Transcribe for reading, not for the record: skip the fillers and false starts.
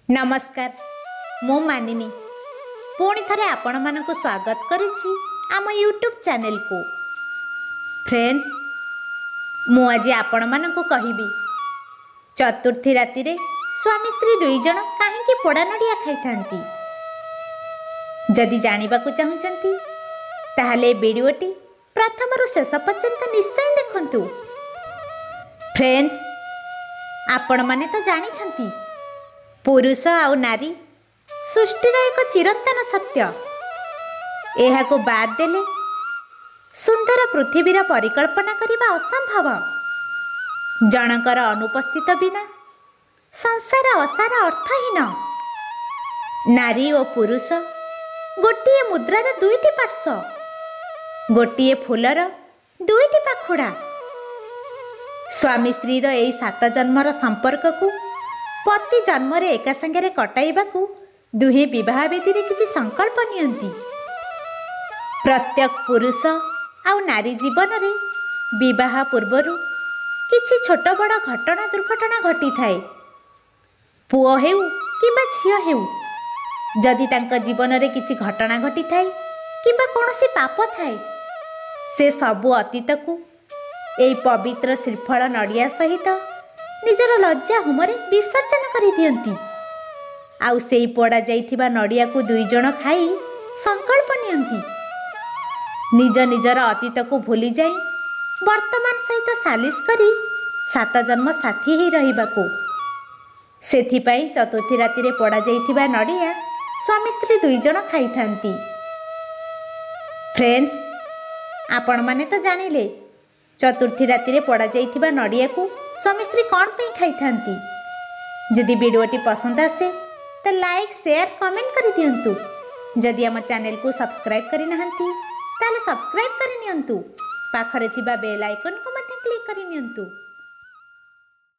नमस्कार मो मानिनी पुणी थरे आपण मानक स्वागत करुच्ची आम यूट्यूब चैनल को। फ्रेंड्स मु आज आपण मानक कहबी चतुर्थी राति रे स्वामी स्त्री दुई जन कहीं पोड़ा नड़िया खाई थांती। जदि जानवा चाहूँगी ताहले वीडियोटी प्रथम शेष पर्यंत निश्चय देखंतु। फ्रेंड्स आपण माने तो जानी पुरुष आउ नारी सृष्टिर एक चिरंतन सत्य। एहाको बाद देले सुंदर पृथ्वीर परिकल्पना करिबा असंभव। जनकर अनुपस्थित बिना संसार असार अर्थहीन। नारी और पुरुष गोटिए मुद्रार दुईटी पार्श्व, गोटिए फूलर दुईटी पाखुड़ा। स्वामी स्त्रीर एई 7 जन्मर संपर्क को पति जन्म रे एका संगे कटाइबाकू दुहे विवाह वेदी रे किछि संकल्प नियंती। प्रत्येक पुरुष आउ नारी जीवन रे विवाह पूर्वरु किछि छोट बड़ घटना दुर्घटना घटी थाए। पुओ हेउ किबा झियो हेउ, जदि तांका जीवन रे किछि घटना घटी थाए किबा कोनोसी पाप थाए, से सबु अतीत को एई पवित्र श्रीफल नड़िया सहित निजर लज्जा हुमरे विसर्जन करि दियंती। आउ सेई पोड़ा जाइथिबा नड़िया को दुई जण खाई संकल्प नियंती निज निजर अतीत को भूली जाई वर्तमान सहित सालिस करी 7 जन्म साथी ही रहिबाको। सेथिपाई चतुर्थी राति रे पोड़ा जाइथिबा नड़िया स्वामी स्त्री दुई जण खाई थांती। फ्रेंड्स आपण माने तो जानिले चतुर्थी राति रे पोड़ा जाइथिबा नड़िया को स्वामी स्त्री कौन पे खाई थांती। जदि वीडियोटी पसंद आसे तो लाइक शेयर कमेंट कर दियंतु। जदि आम चैनल को सब्सक्राइब करि नहंती ताले सब्सक्राइब करि नियंतु। पाखरे थिबा बेल आइकन को मते क्लिक करि नियंतु।